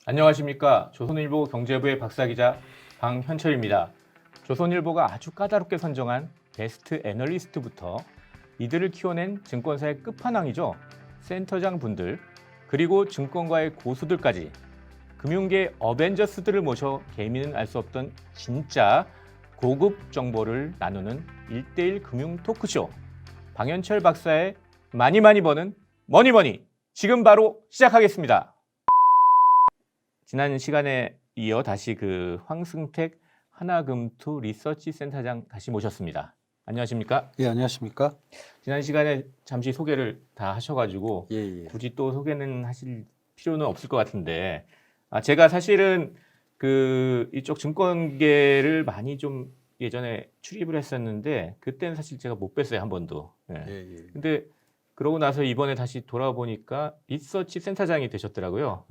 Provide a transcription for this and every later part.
안녕하십니까. 조선일보 경제부의 박사기자 방현철입니다. 조선일보가 아주 까다롭게 선정한 베스트 애널리스트부터 이들을 키워낸 증권사의 끝판왕이죠. 센터장 분들, 그리고 증권가의 고수들까지 금융계 어벤져스들을 모셔 개미는 알 수 없던 진짜 고급 정보를 나누는 1대1 금융 토크쇼. 방현철 박사의 많이 버는 머니머니 지금 바로 시작하겠습니다. 지난 시간에 이어 다시 황승택 하나금투 리서치 센터장 다시 모셨습니다. 안녕하십니까? 예, 안녕하십니까? 지난 시간에 잠시 소개를 다 하셔가지고 예. 굳이 또 소개는 하실 필요는 없을 것 같은데, 제가 사실은 이쪽 증권계를 많이 좀 예전에 출입을 했었는데 그때는 사실 제가 못 뵀어요, 한 번도. 예. 근데 그러고 나서 이번에 다시 돌아보니까 리서치 센터장이 되셨더라고요.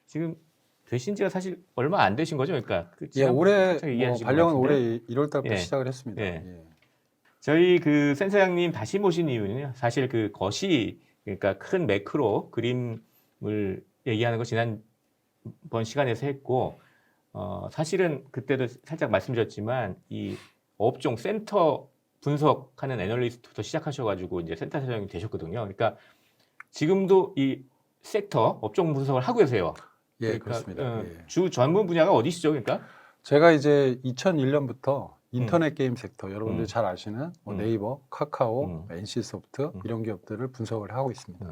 지금 되신 지가 사실 얼마 안 되신 거죠? 그러니까 올해 얘기하신 발령은 것 같은데. 올해 1월 달부터 예. 시작을 했습니다. 예. 예. 저희 센터장님 다시 모신 이유는요. 사실 거시, 그러니까 큰 매크로 그림을 얘기하는 거 지난번 시간에서 했고, 사실은 그때도 살짝 말씀드렸지만 이 업종 센터 분석하는 애널리스트부터 시작하셔가지고 이제 센터장이 되셨거든요. 그러니까 지금도 이 섹터 업종 분석을 하고 계세요. 예, 그러니까, 그렇습니다. 주 전문 분야가 어디시죠? 그러니까 제가 이제 2001년부터 인터넷 게임 섹터, 여러분들이 잘 아시는 네이버, 카카오, NC소프트 이런 기업들을 분석을 하고 있습니다.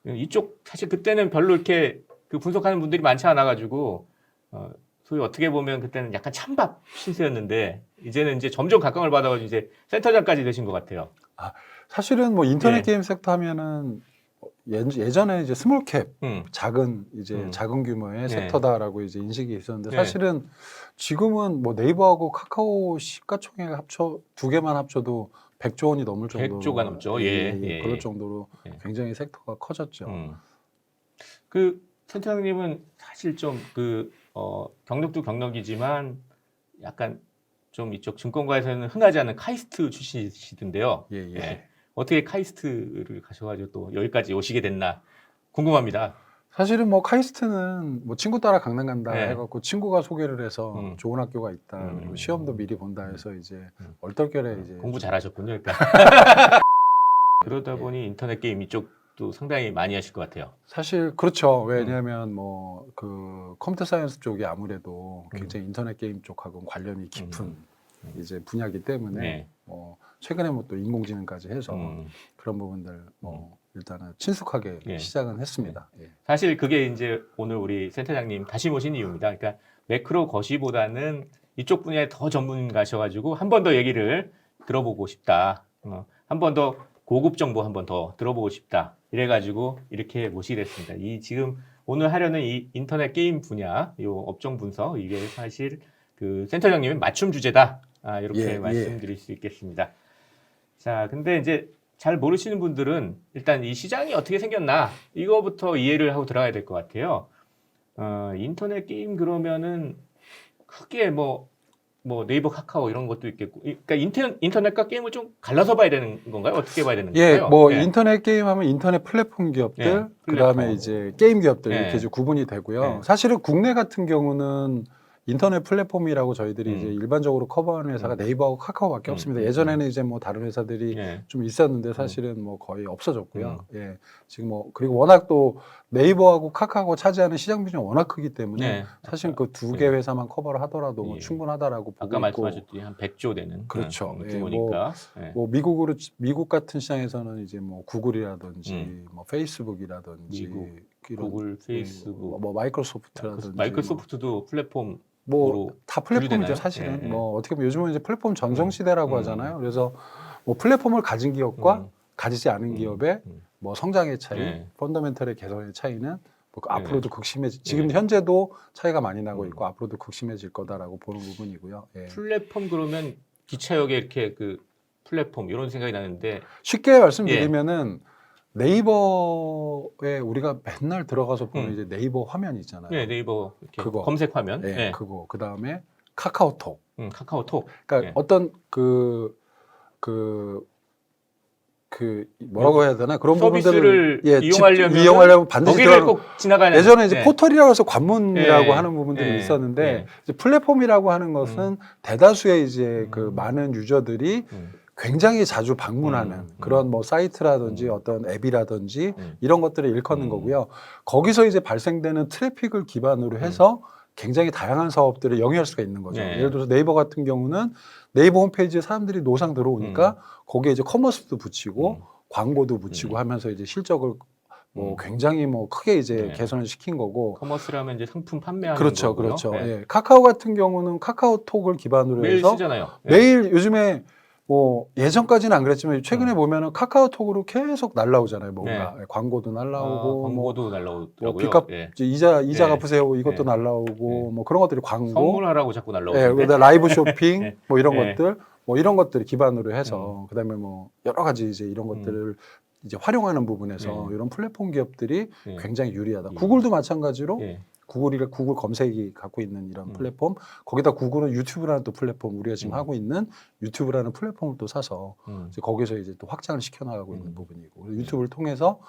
예. 이쪽 사실 그때는 별로 이렇게 분석하는 분들이 많지 않아가지고 소위 어떻게 보면 그때는 약간 찬밥 신세였는데 이제는 이제 점점 각광을 받아가지고 이제 센터장까지 되신 것 같아요. 사실은 뭐 인터넷 예. 게임 섹터 하면은 예전에 이제 스몰캡, 작은 규모의 예. 섹터다라고 이제 인식이 있었는데 예. 사실은 지금은 뭐 네이버하고 카카오 시가총액 두 개만 합쳐도 100조 원이 넘을 정도로 100조가 넘죠. 예. 그럴 정도로 예. 굉장히 섹터가 커졌죠. 센터장님은 사실 좀 경력도 경력이지만 약간 좀 이쪽 증권가에서는 흔하지 않은 카이스트 출신이시던데요. 예. 어떻게 카이스트를 가셔가지고 또 여기까지 오시게 됐나 궁금합니다. 사실은 뭐 카이스트는 뭐 친구 따라 강남 간다 예. 해갖고 친구가 소개를 해서 좋은 학교가 있다. 그리고 시험도 미리 본다 해서 이제 얼떨결에 이제 공부 잘하셨군요. 그러니까. 그러다 보니 인터넷 게임 이쪽도 상당히 많이 하실 것 같아요. 사실 그렇죠. 왜냐하면 뭐 컴퓨터 사이언스 쪽이 아무래도 굉장히 인터넷 게임 쪽하고 관련이 깊은 이제 분야이기 때문에 뭐 최근에 뭐 또 인공지능까지 해서 그런 부분들 뭐 일단은 친숙하게 시작은 했습니다. 예. 사실 그게 이제 오늘 우리 센터장님 다시 모신 이유입니다. 그러니까 매크로 거시보다는 이쪽 분야에 더 전문가셔가지고 한 번 더 얘기를 들어보고 싶다. 한 번 더 고급 정보 한 번 더 들어보고 싶다. 이래가지고 이렇게 모시게 됐습니다. 이 지금 오늘 하려는 이 인터넷 게임 분야, 이 업종 분석, 이게 사실 센터장님의 맞춤 주제다. 이렇게 말씀드릴 수 있겠습니다. 자, 근데 이제 잘 모르시는 분들은 일단 이 시장이 어떻게 생겼나 이거부터 이해를 하고 들어가야 될 것 같아요. 인터넷 게임 그러면은 크게 뭐 네이버, 카카오 이런 것도 있겠고, 그러니까 인터넷과 게임을 좀 갈라서 봐야 되는 건가요? 어떻게 봐야 되는 건가요? 뭐 인터넷 게임 하면 인터넷 플랫폼 기업들, 그다음에 이제 게임 기업들 이렇게 이제 구분이 되고요. 사실은 국내 같은 경우는 인터넷 플랫폼이라고 저희들이 이제 일반적으로 커버하는 회사가 네이버하고 카카오밖에 없습니다. 예전에는 이제 뭐 다른 회사들이 좀 있었는데 사실은 뭐 거의 없어졌고요. 예. 지금 뭐 그리고 워낙 또 네이버하고 카카오가 차지하는 시장 비중이 워낙 크기 때문에 사실 그 두 개 회사만 커버를 하더라도 뭐 충분하다라고 보고 아까 있고. 말씀하셨듯이 한 100조 되는 그렇죠. 규모니까. 뭐 미국 같은 시장에서는 이제 뭐 구글이라든지 뭐 페이스북이라든지 구글, 페이스북, 뭐 마이크로소프트라든지 마이크로소프트도 플랫폼 뭐 다 플랫폼이죠. 사실은 뭐 어떻게 보면 요즘은 이제 플랫폼 전성 시대라고 하잖아요. 그래서 뭐 플랫폼을 가진 기업과 가지지 않은 기업의 뭐 성장의 차이, 펀더멘털의 개선의 차이는 뭐 앞으로도 지금 현재도 차이가 많이 나고 있고 앞으로도 극심해질 거다라고 보는 부분이고요. 예. 플랫폼 그러면 기차역에 이렇게 플랫폼 이런 생각이 나는데 쉽게 말씀드리면은 네이버에 우리가 맨날 들어가서 보는 이제 네이버 화면 있잖아요. 네이버 이렇게 그거. 검색 화면. 그거. 그다음에 카카오톡. 카카오톡. 그러니까 어떤 그 뭐라고 해야 되나 그런 서비스를 부분들을 이용하려면 반드시 거기를 들어가는 꼭 지나가는 예전에 이제 네. 포털이라고 해서 관문이라고 네. 하는 부분들이 네. 있었는데 네. 이제 플랫폼이라고 하는 것은 대다수의 이제 그 많은 유저들이 음. 굉장히 자주 방문하는 그런 뭐 사이트라든지 어떤 앱이라든지 이런 것들을 일컫는 거고요. 거기서 이제 발생되는 트래픽을 기반으로 해서 굉장히 다양한 사업들을 영위할 수가 있는 거죠. 네. 예를 들어서 네이버 같은 경우는 네이버 홈페이지에 사람들이 노상 들어오니까 거기에 이제 커머스도 붙이고 광고도 붙이고 하면서 이제 실적을 뭐 굉장히 뭐 크게 이제 네. 개선을 시킨 거고. 커머스라면 이제 상품 판매하는 그렇죠, 거고요. 그렇죠. 네. 예. 카카오 같은 경우는 카카오톡을 기반으로 매일 해서 쓰잖아요. 네. 매일 요즘에 뭐 예전까지는 안 그랬지만 최근에 보면은 카카오톡으로 계속 날라오잖아요. 뭔가 광고도 날라오고 광고도 뭐 날라오더라고요. 빚값 예. 이자 네. 갚으세요 이것도 네. 날라오고 뭐 그런 것들이 광고 선물하라고 자꾸 예, 날라오는데. 그다음에 라이브 쇼핑 네. 뭐 이런 네. 것들 뭐 이런 것들을 기반으로 해서 그다음에 뭐 여러 가지 이제 이런 것들을 이제 활용하는 부분에서 이런 플랫폼 기업들이 네. 굉장히 유리하다. 예. 구글도 마찬가지로 예. 구글 검색이 갖고 있는 이런 플랫폼 거기다 구글은 유튜브라는 또 플랫폼 우리가 지금 하고 있는 유튜브라는 플랫폼을 또 사서 이제 거기서 이제 또 확장을 시켜나가고 있는 부분이고 그래서 유튜브를 통해서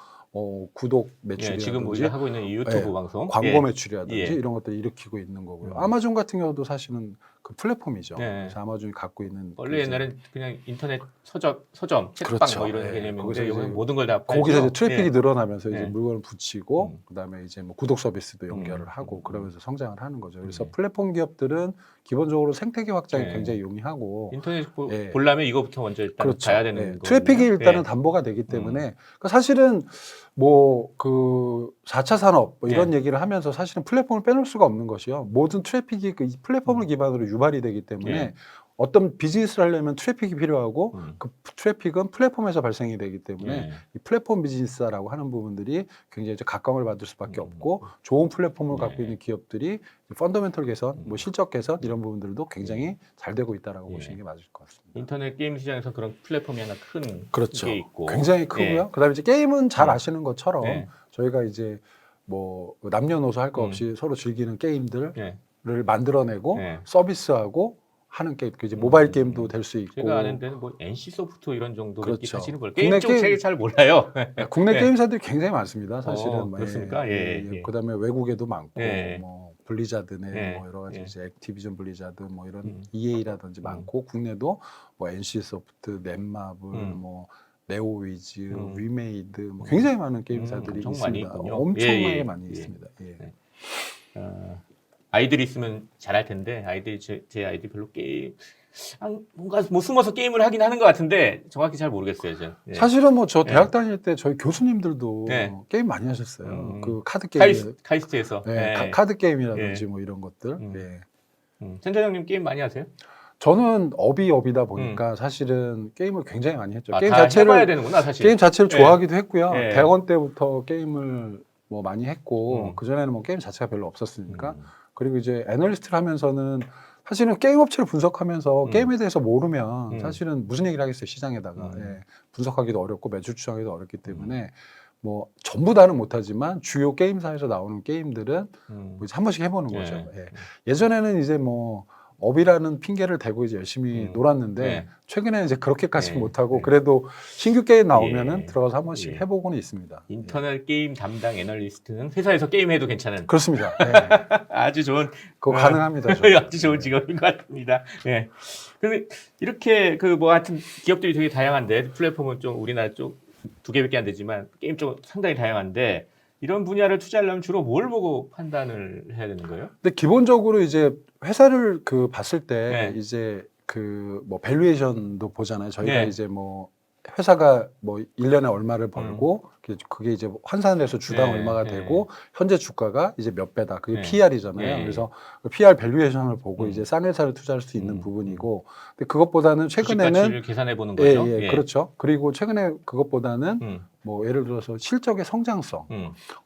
구독 예, 매출이라든지 지금 우리가 하고 있는 이 유튜브 예, 방송 광고 예. 매출이라든지 예. 이런 것들을 일으키고 있는 거고요. 아마존 같은 경우도 사실은 그 플랫폼이죠. 네. 그래서 아마존이 갖고 있는 원래 그 옛날엔 그냥 인터넷 서점, 책방 그렇죠. 뭐 이런 예, 거기서 개념인데 이제 요즘 모든 걸 다 거기서 이제 팔죠. 트래픽이 예. 늘어나면서 이제 예. 물건을 붙이고 그다음에 이제 뭐 구독 서비스도 연결을 하고 그러면서 성장을 하는 거죠. 그래서 플랫폼 기업들은 기본적으로 생태계 확장이 예. 굉장히 용이하고 인터넷 예. 보려면 이거부터 먼저 일단 그렇죠. 봐야 되는 예. 거거든요. 트래픽이 일단은 예. 담보가 되기 때문에 그러니까 사실은 뭐 그 4차 산업 뭐 이런 얘기를 하면서 사실은 플랫폼을 빼놓을 수가 없는 것이요. 모든 트래픽이 그 플랫폼을 기반으로 유발이 되기 때문에 예. 어떤 비즈니스를 하려면 트래픽이 필요하고 음. 그 트래픽은 플랫폼에서 발생이 되기 때문에 예. 이 플랫폼 비즈니스라고 하는 부분들이 굉장히 이제 각광을 받을 수밖에 없고 좋은 플랫폼을 갖고 있는 기업들이 펀더멘털 개선, 뭐 실적 개선 이런 부분들도 굉장히 잘 되고 있다라고 보시는 게 맞을 것 같습니다. 인터넷 게임 시장에서 그런 플랫폼이 하나 큰 그렇죠. 게 있고 굉장히 크고요. 그다음에 이제 게임은 잘 아시는 것처럼 예. 저희가 이제 뭐 남녀노소 할 거 없이 서로 즐기는 게임들을 예. 만들어내고 예. 서비스하고 하는 게임, 그 이제 모바일 게임도 될 수 있고. 제가 아는 데는 뭐 NC 소프트 이런 정도 그렇죠. 하시는 걸 국내 게임 쪽 되게 잘 몰라요. 국내 예. 게임사들이 굉장히 많습니다. 사실은. 그렇습니까? 예. 예. 그다음에 외국에도 많고 예. 뭐 블리자드네 예. 뭐 여러 가지 예. 이제 액티비전 블리자드 뭐 이런 EA라든지 많고 국내도 뭐 NC 소프트, 넷마블 뭐 네오위즈, 위메이드 뭐 굉장히 많은 게임사들이 엄청 많이 있습니다. 있군요. 엄청나게 예. 많이 있습니다. 예. 아이들이 있으면 잘할 텐데 아이들이 제 아이들이 별로 게임 뭔가 뭐 숨어서 게임을 하긴 하는 것 같은데 정확히 잘 모르겠어요. 저. 예. 사실은 뭐 저 대학 다닐 때 저희 교수님들도 네. 게임 많이 하셨어요. 그 카드 게임, 카이스트에서 카드 게임이라든지 뭐 이런 것들. 예. 센터장님 게임 많이 하세요? 저는 업이다 보니까 사실은 게임을 굉장히 많이 했죠. 게임 다 자체를 해봐야 되는구나 사실. 게임 자체를 예. 좋아하기도 했고요. 예. 대학원 때부터 게임을 뭐 많이 했고 그 전에는 뭐 게임 자체가 별로 없었으니까 그리고 이제 애널리스트를 하면서는 사실은 게임 업체를 분석하면서 게임에 대해서 모르면 사실은 무슨 얘기를 하겠어요 시장에다가 예. 분석하기도 어렵고 매출 추정하기도 어렵기 때문에 뭐 전부 다는 못하지만 주요 게임사에서 나오는 게임들은 뭐 이제 한 번씩 해보는 예. 거죠. 예. 예전에는 이제 뭐 업이라는 핑계를 대고 이제 열심히 놀았는데 네. 최근에는 이제 그렇게까지 네. 못하고 그래도 신규 게임 나오면은 예. 들어가서 한 번씩 예. 해보고는 있습니다. 인터넷 게임 담당 애널리스트는 회사에서 게임해도 괜찮은 그렇습니다. 예. 아주 좋은 그거 가능합니다. 저는. 아주 좋은 직업인 것 같습니다. 예. 근데 이렇게 그 뭐 하여튼 기업들이 되게 다양한데 플랫폼은 좀 우리나라 쪽 두 개밖에 안 되지만 게임 쪽 상당히 다양한데 이런 분야를 투자하려면 주로 뭘 보고 판단을 해야 되는 거예요? 근데 기본적으로 이제 회사를 그 봤을 때 네. 이제 그 뭐 밸류에이션도 보잖아요. 저희가 네. 이제 뭐 회사가 뭐 1년에 얼마를 벌고 그게 이제 환산해서 주당 네, 얼마가 네. 되고 현재 주가가 이제 몇 배다. 그게 네. PR이잖아요. 네. 그래서 그 PR 밸류에이션을 보고 이제 싼 회사를 투자할 수 있는 부분이고 근데 그것보다는 주식 최근에는 가치를 계산해 보는 거죠. 예, 그렇죠. 그리고 최근에 그것보다는 음, 뭐 예를 들어서 실적의 성장성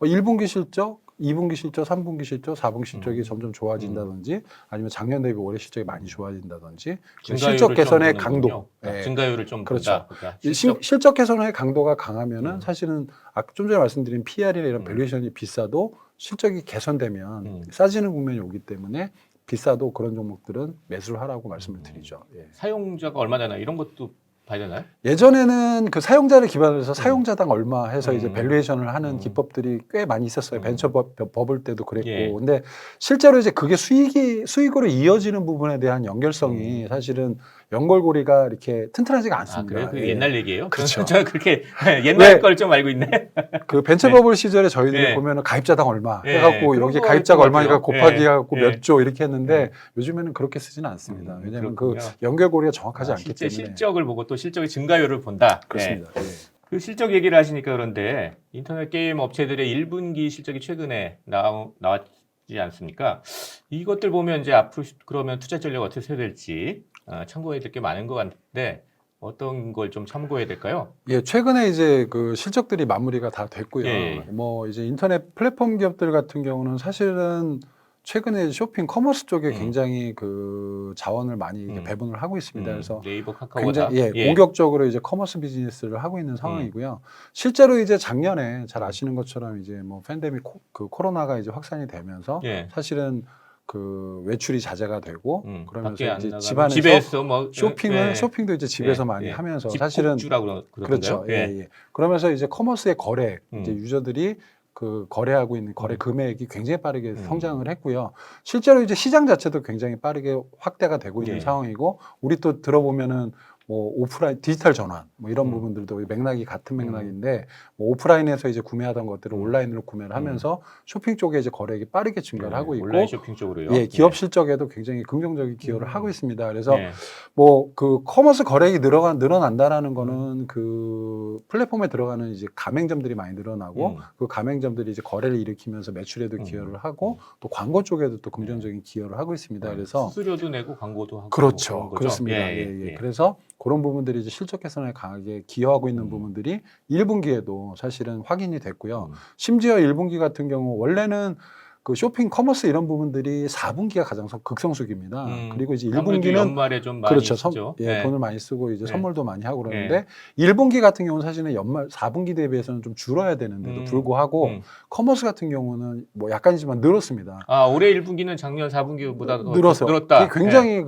1분기 실적, 2분기 실적, 3분기 실적, 4분기 실적이 점점 좋아진다든지 아니면 작년 대비 올해 실적이 많이 좋아진다든지 실적 개선의 강도. 예. 증가율을 좀 그렇죠. 본다. 그러니까 이 실적 개선의 강도가 강하면은 사실은 아까 좀 전에 말씀드린 PR이나 이런 밸류에이션이 비싸도 실적이 개선되면 싸지는 국면이 오기 때문에 비싸도 그런 종목들은 매수를 하라고 말씀을 드리죠. 예. 사용자가 얼마 되나 이런 것도 봐야 되나요? 예전에는 그 사용자를 기반으로 해서 사용자당 얼마 해서 이제 밸류에이션을 하는 음. 기법들이 꽤 많이 있었어요. 벤처 버블 때도 그랬고. 예. 근데 실제로 이제 그게 수익으로 이어지는 부분에 대한 연결성이 사실은 연결고리가 이렇게 튼튼하지가 아, 않습니다. 그래요? 그게 예. 옛날 얘기예요? 그렇죠. 저 그렇게 옛날 왜? 걸 좀 알고 있네. 그 벤처 네. 버블 시절에 저희들이 네. 보면은 가입자당 얼마 예, 해갖고 그런 여기 거 가입자가 있던 것 얼마니까 같아요. 곱하기 예, 해갖고 예. 몇 조 이렇게 했는데 예. 요즘에는 그렇게 쓰지는 않습니다. 왜냐하면 그 그렇군요. 연결고리가 정확하지 않기 실제 때문에. 실적을 보고 또 실적의 증가율을 본다. 네. 그렇습니다. 예. 그 실적 얘기를 하시니까 그런데 인터넷 게임 업체들의 1분기 실적이 최근에 나왔지 않습니까? 이것들 보면 이제 앞으로 그러면 투자 전략 어떻게 세야 될지 참고해야 될 게 많은 것 같은데 어떤 걸 좀 참고해야 될까요? 예, 최근에 이제 그 실적들이 마무리가 다 됐고요. 예. 뭐 이제 인터넷 플랫폼 기업들 같은 경우는 사실은 최근에 쇼핑 커머스 쪽에 굉장히 그 자원을 많이 이렇게 배분을 하고 있습니다. 그래서 네이버, 카카오다. 굉장히 공격적으로 이제 커머스 비즈니스를 하고 있는 상황이고요. 실제로 이제 작년에 잘 아시는 것처럼 이제 뭐 팬데믹 그 코로나가 이제 확산이 되면서 예. 사실은 그 외출이 자제가 되고 그러면서 밖에 안 이제 나가고 집안에서 집에서 뭐 쇼핑도 이제 집에서 많이 하면서 사실은 집콕주라고 그렇죠. 예. 그러면서 이제 커머스의 거래 이제 유저들이 그 거래하고 있는 거래 금액이 굉장히 빠르게 성장을 했고요. 실제로 이제 시장 자체도 굉장히 빠르게 확대가 되고 있는 상황이고 우리 또 들어보면은 뭐 오프라인 디지털 전환 뭐 이런 부분들도 맥락이 같은 맥락인데 뭐 오프라인에서 이제 구매하던 것들을 온라인으로 구매를 하면서 쇼핑 쪽에 이제 거래액이 빠르게 증가를 하고 있고 온라인 쇼핑 쪽으로요. 예, 기업 실적에도 굉장히 긍정적인 기여를 하고 있습니다. 그래서 예. 뭐 그 커머스 거래액이 늘어난다라는 거는 그 플랫폼에 들어가는 이제 가맹점들이 많이 늘어나고 그 가맹점들이 이제 거래를 일으키면서 매출에도 기여를 하고 또 광고 쪽에도 또 긍정적인 기여를 하고 있습니다. 그래서 수수료도 내고 광고도 하고 그렇죠. 그런 거죠? 그렇습니다. 예. 그래서 그런 부분들이 이제 실적 개선에 강하게 기여하고 있는 부분들이 1분기에도 사실은 확인이 됐고요. 심지어 1분기 같은 경우 원래는 그 쇼핑 커머스 이런 부분들이 4분기가 가장 극성수기입니다. 그리고 이제 1분기는 연말에 좀 많이 그렇죠. 쓰죠. 돈을 많이 쓰고 이제 선물도 많이 하고 네. 그러는데 1분기 같은 경우는 사실은 연말 4분기 대비해서는 좀 줄어야 되는데도 불구하고 커머스 같은 경우는 뭐 약간이지만 늘었습니다. 아, 올해 1분기는 작년 4분기보다 더 늘었다. 이게 굉장히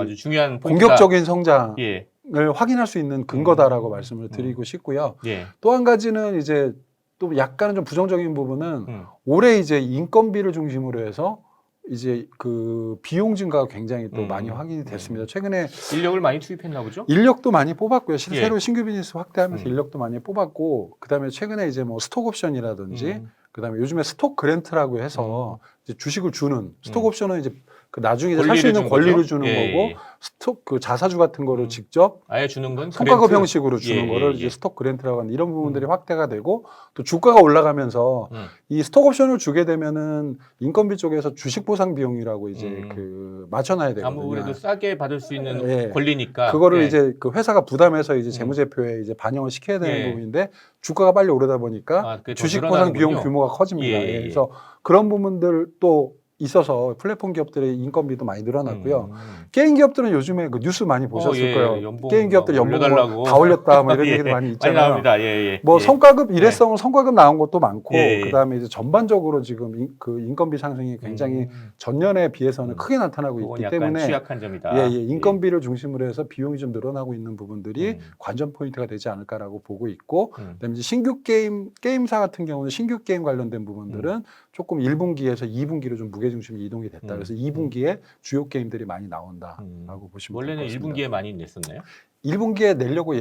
아주 중요한 포인트다. 공격적인 성장 예. 을 확인할 수 있는 근거다라고 말씀을 드리고 싶고요. 예. 또 한 가지는 이제 또 약간은 좀 부정적인 부분은 올해 이제 인건비를 중심으로 해서 이제 그 비용 증가가 굉장히 또 많이 확인이 됐습니다. 최근에 인력을 많이 투입했나 보죠? 인력도 많이 뽑았고요. 예. 새로 신규 비즈니스 확대하면서 인력도 많이 뽑았고 그다음에 최근에 이제 뭐 스톡 옵션이라든지 그다음에 요즘에 스톡 그랜트라고 해서 이제 주식을 주는 스톡 옵션은 이제 그 나중에 살 수 있는 권리를 주는 거고 스톡 그 자사주 같은 거를 직접 아예 주는 건 성과급 형식으로 주는 거를 이제 스톡 그랜트라고 하는 이런 부분들이 확대가 되고 또 주가가 올라가면서 이 스톡 옵션을 주게 되면은 인건비 쪽에서 주식 보상 비용이라고 이제 그 맞춰놔야 되거든요. 아무래도 싸게 받을 수 있는 권리니까 그거를 이제 그 회사가 부담해서 이제 재무제표에 이제 반영을 시켜야 되는 부분인데 주가가 빨리 오르다 보니까 주식 보상 비용 규모가 커집니다. 그래서 그런 부분들 또 있어서 플랫폼 기업들의 인건비도 많이 늘어났고요. 게임 기업들은 요즘에 그 뉴스 많이 보셨을 거예요. 게임 기업들 연봉 다 올렸다 뭐 이런 얘기도 많이 있잖아요. 많이 나옵니다. 뭐 성과급 일회성은 성과급 나온 것도 많고 그다음에 이제 전반적으로 지금 그 인건비 상승이 굉장히 전년에 비해서는 크게 나타나고 있기 때문에 취약한 점이다. 인건비를 중심으로 해서 비용이 좀 늘어나고 있는 부분들이 관전 포인트가 되지 않을까라고 보고 있고 그다음에 이제 신규 게임사 같은 경우는 신규 게임 관련된 부분들은 조금 1분기에서 2분기로 좀 무게 중심이 이동이 됐다. 그래서 2분기에 주요 게임들이 많이 나온다라고 보시면 될 것 원래는 같습니다. 1분기에 많이 냈었나요? 1분기에 내려고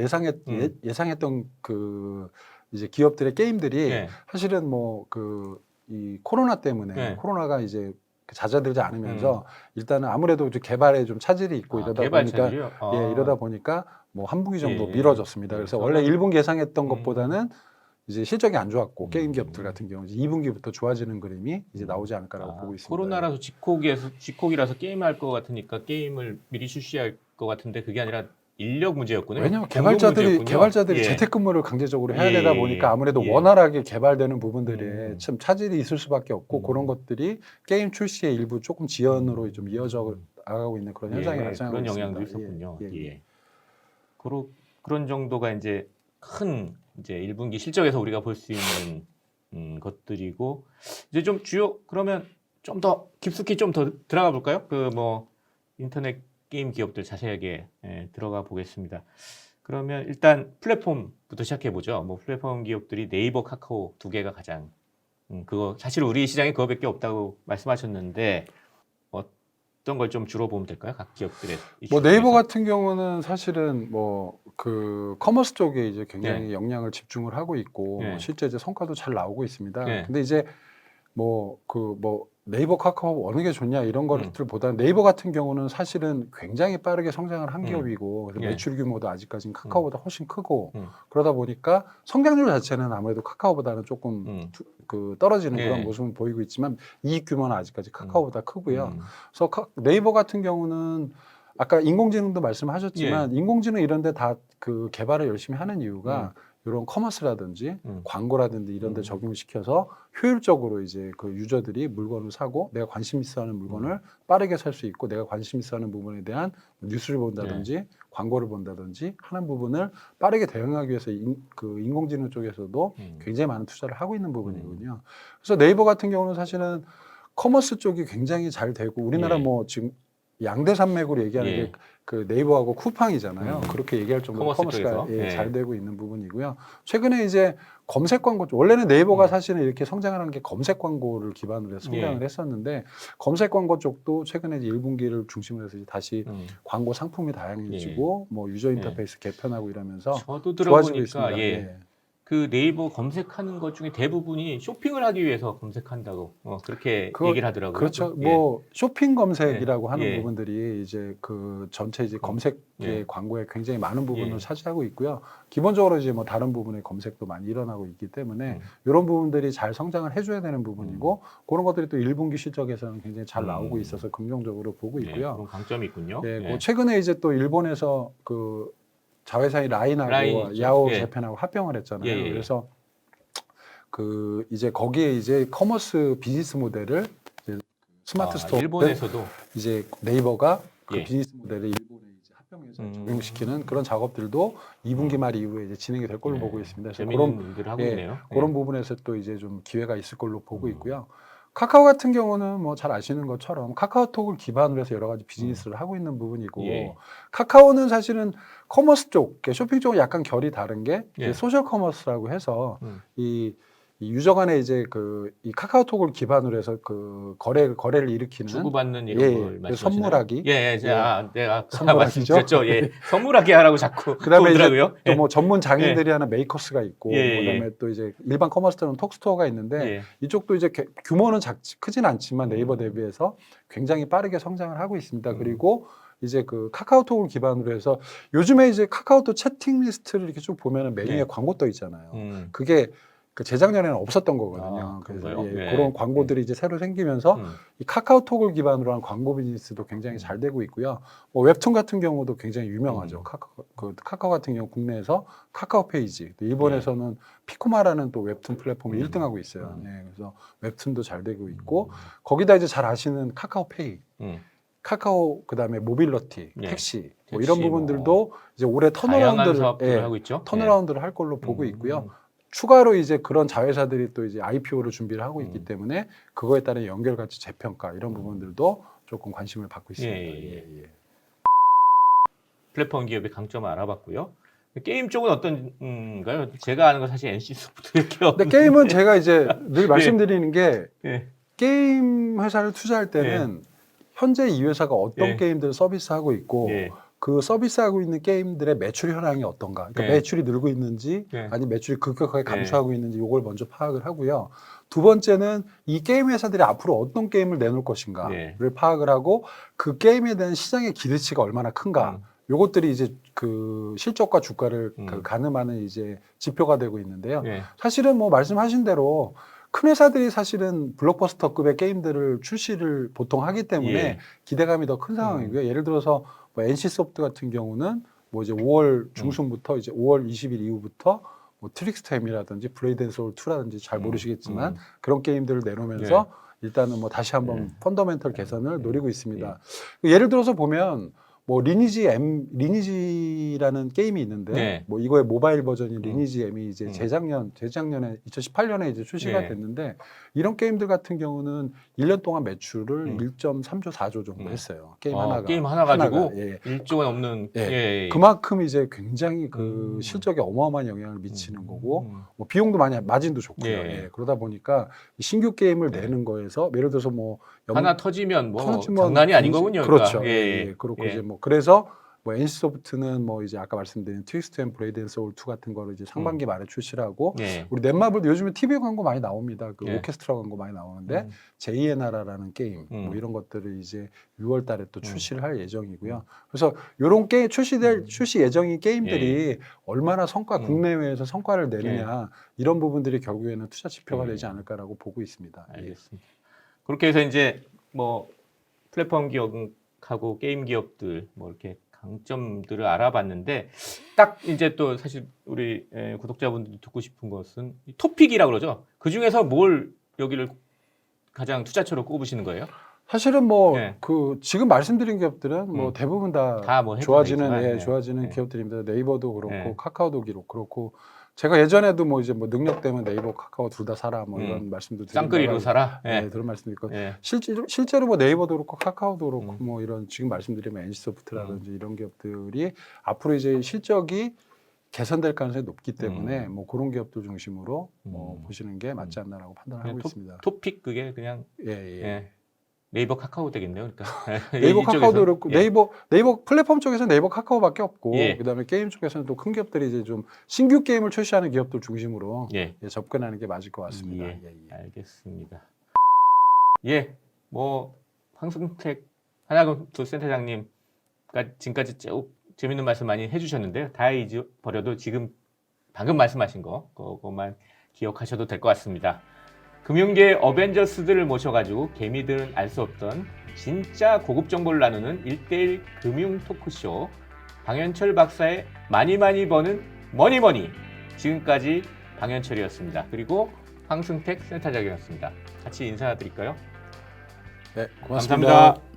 예상했던 그 이제 기업들의 게임들이 사실은 뭐 그 이 코로나 때문에 코로나가 이제 잦아들지 않으면서 일단은 아무래도 좀 개발에 좀 차질이 있고 이러다 보니까 뭐 한 분기 정도 미뤄졌습니다. 그래서 원래 1분기 예상했던 것보다는 이제 실적이 안 좋았고 게임 기업들 같은 경우 이제 2분기부터 좋아지는 그림이 이제 나오지 않을까라고 보고 있습니다. 코로나라서 직콕이라서 게임할 것 같으니까 게임을 미리 출시할 것 같은데 그게 아니라 인력 문제였군요. 왜냐하면 개발자들이 재택근무를 강제적으로 해야 되다 보니까 아무래도 원활하게 개발되는 부분들에 참 차질이 있을 수밖에 없고 그런 것들이 게임 출시의 일부 조금 지연으로 좀 이어져 나가고 있는 그런 현상이 발생하고 그런 있습니다. 영향도 있었군요. 그런 정도가 이제 큰 이제 1분기 실적에서 우리가 볼 수 있는 것들이고 이제 좀 주요 그러면 좀 더 깊숙이 좀 더 들어가 볼까요? 그 뭐 인터넷 게임 기업들 자세하게 들어가 보겠습니다. 그러면 일단 플랫폼부터 시작해 보죠. 뭐 플랫폼 기업들이 네이버, 카카오 두 개가 가장 그거 사실 우리 시장에 그거밖에 없다고 말씀하셨는데 어떤 걸 좀 주로 보면 될까요? 각 기업들의 뭐 이슈 네이버 중에서. 같은 경우는 사실은 뭐 그 커머스 쪽에 이제 굉장히 네. 역량을 집중을 하고 있고 네. 실제 이제 성과도 잘 나오고 있습니다. 네. 근데 이제 뭐 네이버, 카카오 어느 게 좋냐 이런 것들보다는 네이버 같은 경우는 사실은 굉장히 빠르게 성장을 한 기업이고 그래서 예. 매출 규모도 아직까지는 카카오보다 훨씬 크고 음. 그러다 보니까 성장률 자체는 아무래도 카카오보다는 조금 떨어지는 예. 그런 모습은 보이고 있지만 이익 규모는 아직까지 카카오보다 크고요. 음. 그래서 네이버 같은 경우는 아까 인공지능도 말씀하셨지만 인공지능 이런 데 다 그 개발을 열심히 하는 이유가 이런 커머스라든지 광고라든지 이런 데 적용을 시켜서 효율적으로 이제 그 유저들이 물건을 사고 내가 관심 있어 하는 물건을 빠르게 살 수 있고 내가 관심 있어 하는 부분에 대한 뉴스를 본다든지 광고를 본다든지 하는 부분을 빠르게 대응하기 위해서 그 인공지능 쪽에서도 굉장히 많은 투자를 하고 있는 부분이거든요. 그래서 네이버 같은 경우는 사실은 커머스 쪽이 굉장히 잘 되고 우리나라 뭐 지금 양대 산맥으로 얘기하는 게 그 네이버하고 쿠팡이잖아요. 그렇게 얘기할 정도로 커머스가 잘 되고 있는 부분이고요. 최근에 이제 검색 광고 쪽, 원래는 네이버가 사실은 이렇게 성장을 한 게 검색 광고를 기반으로 해서 성장을 했었는데 검색 광고 쪽도 최근에 이제 1분기를 중심으로 해서 다시 광고 상품이 다양해지고 뭐 유저 인터페이스 개편하고 이러면서 저도 좋아지고 들어보니까 있습니다. 그 네이버 검색하는 것 중에 대부분이 쇼핑을 하기 위해서 검색한다고 그렇게 얘기를 하더라고요. 그렇죠. 뭐 쇼핑 검색이라고 하는 예. 부분들이 이제 그 전체 이제 검색의 광고에 굉장히 많은 부분을 예. 차지하고 있고요. 기본적으로 이제 뭐 다른 부분의 검색도 많이 일어나고 있기 때문에 이런 부분들이 잘 성장을 해줘야 되는 부분이고 그런 것들이 또 1분기 실적에서는 굉장히 잘 나오고 있어서 긍정적으로 보고 있고요. 그런 강점이 있군요. 그 최근에 이제 또 일본에서 그 자회사의 라인하고 야오 재팬하고 합병을 했잖아요. 그래서 그 이제 거기에 이제 커머스 비즈니스 모델을 이제 스마트 스토어 일본에서도 이제 네이버가 그 비즈니스 모델을 일본에 이제 합병해서 적용시키는 그런 작업들도 2분기 말 이후에 이제 진행이 될 걸로 보고 있습니다. 그래서 재밌는 일들을 하고 있네요. 그런 부분에서 또 이제 좀 기회가 있을 걸로 보고 있고요. 카카오 같은 경우는 뭐 잘 아시는 것처럼 카카오톡을 기반으로 해서 여러 가지 비즈니스를 하고 있는 부분이고 카카오는 사실은 커머스 쪽, 쇼핑 쪽은 약간 결이 다른 게 소셜 커머스라고 해서 이 유저 간에 이제 이 카카오톡을 기반으로 해서 그 거래를 일으키는 주고받는 이런 걸 말씀하시나요? 선물하기. 내가 선물하기죠. 말씀드렸죠. 선물하기 하라고 자꾸 그다음에 그러더라고요. 또 뭐 전문 장인들이 하는 메이커스가 있고 그다음에 또 이제 일반 커머스들은 톡스토어가 있는데 이쪽도 이제 규모는 크진 않지만 네이버 대비해서 굉장히 빠르게 성장을 하고 있습니다. 그리고 이제 그 카카오톡을 기반으로 해서 요즘에 이제 카카오톡 채팅 리스트를 이렇게 쭉 보면은 메뉴에 광고 떠 있잖아요. 그게 그 재작년에는 없었던 거거든요. 그래서 그런 광고들이 이제 새로 생기면서 이 카카오톡을 기반으로 한 광고 비즈니스도 굉장히 잘 되고 있고요. 뭐 웹툰 같은 경우도 굉장히 유명하죠. 카카오 같은 경우 국내에서 카카오 페이지, 일본에서는 피코마라는 또 웹툰 플랫폼이 1등하고 있어요. 그래서 웹툰도 잘 되고 있고 거기다 이제 잘 아시는 카카오페이. 카카오 그다음에 모빌러티, 택시 뭐 이런 부분들도 이제 올해 턴어라운드를 할 걸로 보고 있고요. 추가로 이제 그런 자회사들이 또 이제 IPO를 준비를 하고 있기 때문에 그거에 따른 연결가치 재평가 이런 부분들도 조금 관심을 받고 있습니다. 플랫폼 기업의 강점을 알아봤고요. 게임 쪽은 어떤가요? 제가 아는 건 사실 NC 소프트밖에 없는데. 근데 게임은 제가 이제 늘 말씀드리는 게 게임 회사를 투자할 때는 현재 이 회사가 어떤 게임들을 서비스하고 있고 그 서비스하고 있는 게임들의 매출 현황이 어떤가, 그러니까 매출이 늘고 있는지 아니면 매출이 급격하게 감소하고 있는지 이걸 먼저 파악을 하고요. 두 번째는 이 게임 회사들이 앞으로 어떤 게임을 내놓을 것인가를 파악을 하고 그 게임에 대한 시장의 기대치가 얼마나 큰가, 요것들이 이제 그 실적과 주가를 가늠하는 이제 지표가 되고 있는데요. 사실은 뭐 말씀하신 대로 큰 회사들이 사실은 블록버스터급의 게임들을 출시를 보통 하기 때문에 기대감이 더 큰 상황이고요. 예를 들어서 뭐 NC소프트 같은 경우는 뭐 이제 5월 중순부터 이제 5월 20일 이후부터 뭐 트릭스터 M이라든지 블레이드 앤 소울 2라든지 잘 모르시겠지만 그런 게임들을 내놓으면서 일단은 뭐 다시 한번 펀더멘털 개선을 노리고 있습니다. 예를 들어서 보면 뭐 리니지라는 게임이 있는데 네. 뭐 이거의 모바일 버전인 리니지 M이 이제 음. 재작년에 2018년에 이제 출시가 네. 됐는데 이런 게임들 같은 경우는 1년 동안 매출을 1.3조 4조 정도 했어요. 게임 하나가. 게임 하나 가지고 예. 1조가 넘는 예. 예. 그만큼 이제 굉장히 그 실적에 어마어마한 영향을 미치는 거고 뭐 비용도 많이 마진도 좋고요. 예. 예. 그러다 보니까 신규 게임을 내는 거에서 예를 들어서 뭐 하나 터지면 뭐 터지면 장난이 아닌 거군요. 그렇죠. 그러니까. 예. 그렇고 이제 뭐 그래서 뭐 NC소프트는 뭐 이제 아까 말씀드린 트위스트 앤 브레이드 앤 소울 2 같은 거를 이제 상반기 말에 출시를 하고 예. 우리 넷마블도 요즘에 TV 광고 많이 나옵니다. 그 예. 오케스트라 광고 많이 나오는데 제2의 나라라는 게임 뭐 이런 것들을 이제 6월 달에 또 출시를 할 예정이고요. 그래서 요런 게임 출시 예정인 게임들이 얼마나 국내외에서 성과를 내느냐 이런 부분들이 결국에는 투자 지표가 되지 않을까라고 보고 있습니다. 알겠습니다. 그렇게 해서 이제 뭐 플랫폼 기업하고 게임 기업들 뭐 이렇게 강점들을 알아봤는데 딱 이제 또 사실 우리 구독자분들이 듣고 싶은 것은 토픽이라고 그러죠. 그 중에서 뭘 여기를 가장 투자처로 꼽으시는 거예요? 사실은 뭐 네. 그 지금 말씀드린 기업들은 뭐 대부분 다 뭐 좋아지는 좋아지는 기업들입니다. 네이버도 그렇고 카카오도 그렇고 제가 예전에도 뭐 이제 뭐 능력 때문에 네이버, 카카오 둘 다 사라 뭐 이런 말씀도 드린 쌍끌이로 사라. 네, 그런 말씀도 있고 실제로 뭐 네이버도 그렇고 카카오도 그렇고 뭐 이런 지금 말씀드리면 NC소프트라든지 이런 기업들이 앞으로 이제 실적이 개선될 가능성이 높기 때문에 뭐 그런 기업들 중심으로 뭐 보시는 게 맞지 않나라고 판단을 하고 있습니다. 토픽 그게 그냥 네이버 카카오 되겠네요. 그러니까 네이버 카카오도 그렇고 네이버 플랫폼 쪽에서는 네이버 카카오밖에 없고 그다음에 게임 쪽에서는 또 큰 기업들이 이제 좀 신규 게임을 출시하는 기업들 중심으로 접근하는 게 맞을 것 같습니다. 알겠습니다. 뭐 황승택 하나금투 센터장님가 지금까지 쭉 재밌는 말씀 많이 해주셨는데요. 다 잊어버려도 지금 방금 말씀하신 그것만 기억하셔도 될 것 같습니다. 금융계 어벤져스들을 모셔가지고 개미들은 알 수 없던 진짜 고급 정보를 나누는 1:1 금융 토크쇼 방현철 박사의 많이 버는 머니머니. 지금까지 방현철이었습니다. 그리고 황승택 센터장이었습니다. 같이 인사드릴까요? 네, 고맙습니다. 감사합니다.